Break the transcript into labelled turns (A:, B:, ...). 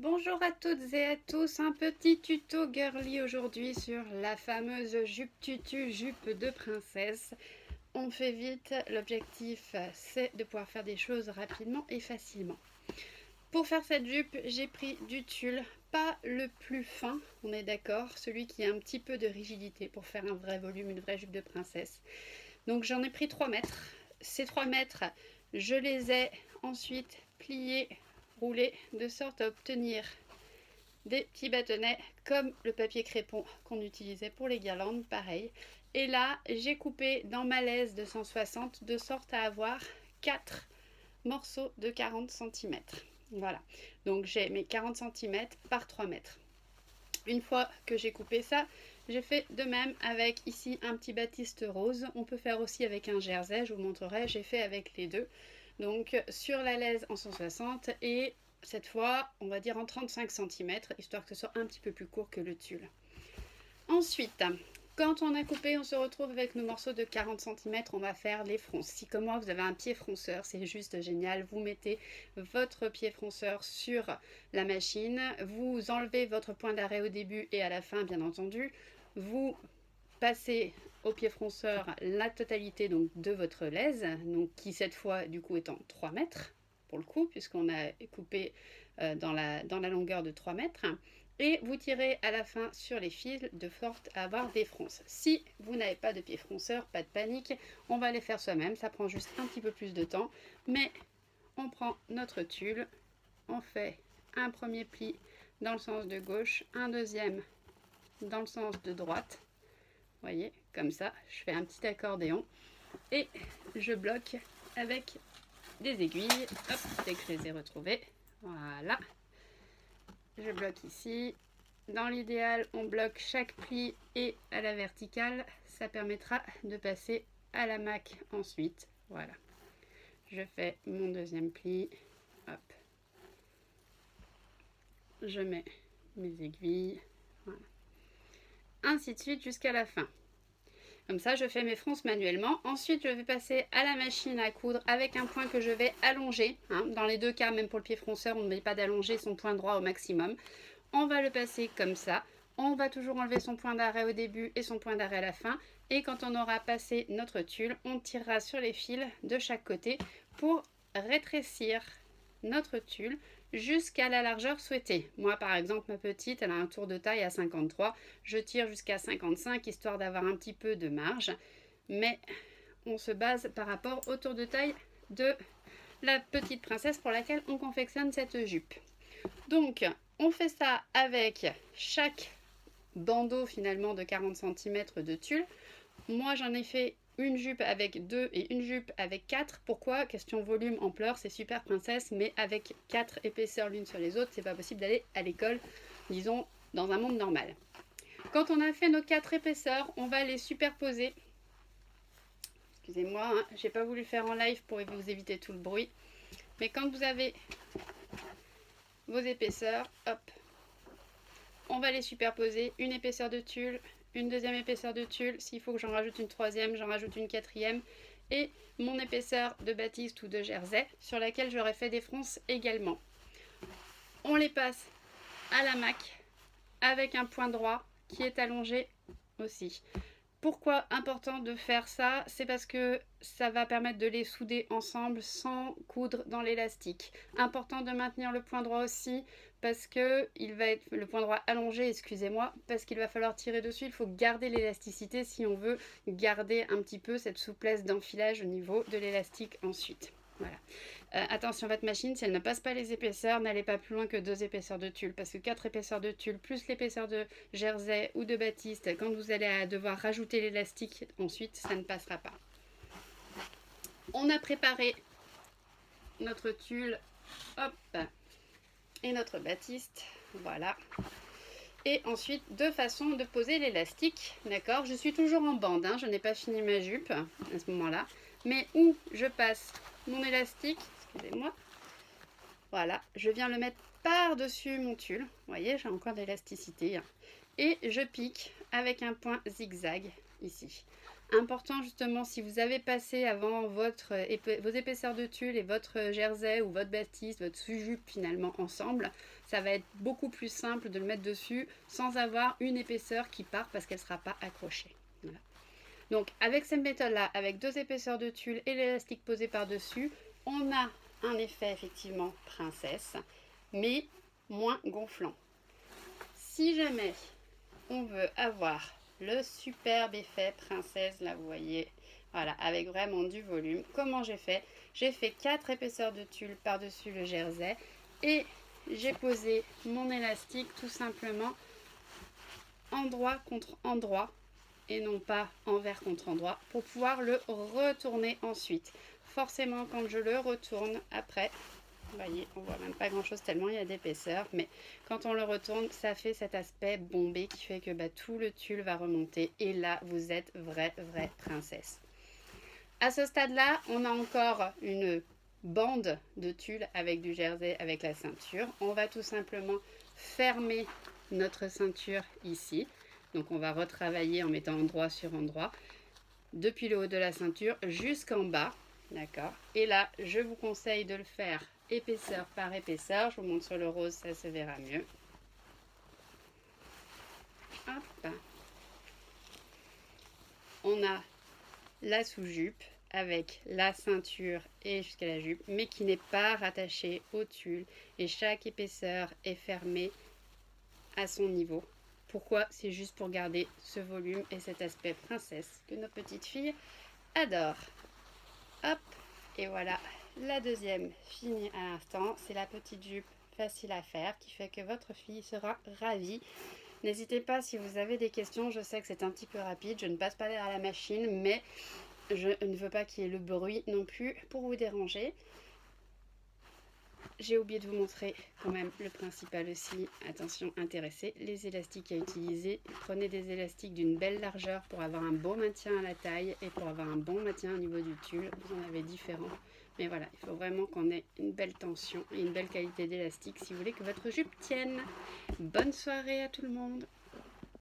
A: Bonjour à toutes et à tous, un petit tuto girly aujourd'hui sur la fameuse jupe tutu, jupe de princesse. On fait vite, l'objectif c'est de pouvoir faire des choses rapidement et facilement. Pour faire cette jupe, j'ai pris du tulle, pas le plus fin, on est d'accord, celui qui a un petit peu de rigidité pour faire un vrai volume, une vraie jupe de princesse. Donc j'en ai pris 3 mètres. Ces 3 mètres, je les ai ensuite pliés, roulés, de sorte à obtenir des petits bâtonnets comme le papier crépon qu'on utilisait pour les guirlandes, pareil. Et là, j'ai coupé dans ma laisse de 160 de sorte à avoir 4 morceaux de 40 cm. Voilà, donc j'ai mes 40 cm par 3 mètres. Une fois que j'ai coupé ça, j'ai fait de même avec ici un petit batiste rose. On peut faire aussi avec un jersey, je vous montrerai, j'ai fait avec les deux. Donc sur la laisse en 160 et cette fois on va dire en 35 cm, histoire que ce soit un petit peu plus court que le tulle. Ensuite, quand on a coupé, on se retrouve avec nos morceaux de 40 cm, on va faire les fronces. Si comme moi vous avez un pied fronceur, c'est juste génial, vous mettez votre pied fronceur sur la machine, vous enlevez votre point d'arrêt au début et à la fin bien entendu, vous passez au pied fronceur la totalité donc, de votre laisse, donc, qui cette fois du coup est en 3 mètres pour le coup, puisqu'on a coupé dans la longueur de 3 mètres. Et vous tirez à la fin sur les fils de sorte à avoir des fronces. Si vous n'avez pas de pied fronceur, pas de panique, on va les faire soi-même, ça prend juste un petit peu plus de temps, mais on prend notre tulle, on fait un premier pli dans le sens de gauche, un deuxième dans le sens de droite, vous voyez, comme ça, je fais un petit accordéon et je bloque avec des aiguilles, hop, dès que je les ai retrouvées, voilà. Je bloque ici. Dans l'idéal, on bloque chaque pli et à la verticale. Ça permettra de passer à la maque ensuite. Voilà. Je fais mon deuxième pli. Hop. Je mets mes aiguilles. Voilà. Ainsi de suite jusqu'à la fin. Comme ça, je fais mes fronces manuellement. Ensuite, je vais passer à la machine à coudre avec un point que je vais allonger. Dans les deux cas, même pour le pied fronceur, on ne met pas d'allonger son point droit au maximum. On va le passer comme ça. On va toujours enlever son point d'arrêt au début et son point d'arrêt à la fin. Et quand on aura passé notre tulle, on tirera sur les fils de chaque côté pour rétrécir notre tulle jusqu'à la largeur souhaitée. Moi par exemple, ma petite, elle a un tour de taille à 53. Je tire jusqu'à 55 histoire d'avoir un petit peu de marge. Mais on se base par rapport au tour de taille de la petite princesse pour laquelle on confectionne cette jupe. Donc on fait ça avec chaque bandeau finalement de 40 cm de tulle. Moi j'en ai fait une jupe avec 2 et une jupe avec 4. Pourquoi? Question volume, ampleur, c'est super princesse, mais avec 4 épaisseurs l'une sur les autres, c'est pas possible d'aller à l'école, disons, dans un monde normal. Quand on a fait nos 4 épaisseurs, on va les superposer. Excusez-moi, hein, j'ai pas voulu faire en live pour vous éviter tout le bruit. Mais quand vous avez vos épaisseurs, hop, on va les superposer, une épaisseur de tulle, une deuxième épaisseur de tulle, s'il faut que j'en rajoute une troisième, j'en rajoute une quatrième, et mon épaisseur de batiste ou de jersey, sur laquelle j'aurais fait des fronces également. On les passe à la maque avec un point droit qui est allongé aussi. Pourquoi important de faire ça? C'est parce que ça va permettre de les souder ensemble sans coudre dans l'élastique. Important de maintenir le point droit aussi parce que il va être le point droit allongé, excusez-moi, parce qu'il va falloir tirer dessus. Il faut garder l'élasticité si on veut garder un petit peu cette souplesse d'enfilage au niveau de l'élastique ensuite. Voilà. Attention, votre machine, si elle ne passe pas les épaisseurs, n'allez pas plus loin que 2 épaisseurs de tulle, parce que 4 épaisseurs de tulle plus l'épaisseur de jersey ou de batiste, quand vous allez devoir rajouter l'élastique ensuite, ça ne passera pas. On a préparé notre tulle, hop, et notre batiste, voilà. Et ensuite, deux façons de poser l'élastique, d'accord? Je suis toujours en bande, hein, je n'ai pas fini ma jupe à ce moment-là, mais où je passe mon élastique, excusez-moi, voilà, je viens le mettre par-dessus mon tulle, vous voyez, j'ai encore de l'élasticité, hein, et je pique avec un point zigzag ici. Important justement, si vous avez passé avant vos épaisseurs de tulle et votre jersey ou votre batiste, votre sous-jupe finalement ensemble, ça va être beaucoup plus simple de le mettre dessus sans avoir une épaisseur qui part parce qu'elle ne sera pas accrochée. Voilà. Donc avec cette méthode-là, avec 2 épaisseurs de tulle et l'élastique posé par-dessus, on a un effet effectivement princesse, mais moins gonflant. Si jamais on veut avoir le superbe effet princesse, là vous voyez, voilà, avec vraiment du volume, comment j'ai fait? J'ai fait 4 épaisseurs de tulle par-dessus le jersey et j'ai posé mon élastique tout simplement endroit contre endroit et non pas envers contre endroit pour pouvoir le retourner ensuite. Forcément quand je le retourne après, vous voyez, on voit même pas grand chose tellement il y a d'épaisseur, mais quand on le retourne, ça fait cet aspect bombé qui fait que tout le tulle va remonter et là vous êtes vraie princesse. À ce stade-là, on a encore une bande de tulle avec du jersey avec la ceinture. On va tout simplement fermer notre ceinture ici. Donc on va retravailler en mettant endroit sur endroit depuis le haut de la ceinture jusqu'en bas. D'accord. Et là, je vous conseille de le faire épaisseur par épaisseur. Je vous montre sur le rose, ça se verra mieux. Hop. On a la sous-jupe avec la ceinture et jusqu'à la jupe, mais qui n'est pas rattachée au tulle. Et chaque épaisseur est fermée à son niveau. Pourquoi? C'est juste pour garder ce volume et cet aspect princesse que nos petites filles adorent. Hop, et voilà, la deuxième finie à l'instant. C'est la petite jupe facile à faire qui fait que votre fille sera ravie. N'hésitez pas si vous avez des questions, je sais que c'est un petit peu rapide, je ne passe pas derrière la machine, mais je ne veux pas qu'il y ait le bruit non plus pour vous déranger. J'ai oublié de vous montrer quand même le principal aussi, attention intéressé, les élastiques à utiliser. Prenez des élastiques d'une belle largeur pour avoir un beau maintien à la taille et pour avoir un bon maintien au niveau du tulle. Vous en avez différents, mais voilà, il faut vraiment qu'on ait une belle tension et une belle qualité d'élastique si vous voulez que votre jupe tienne. Bonne soirée à tout le monde!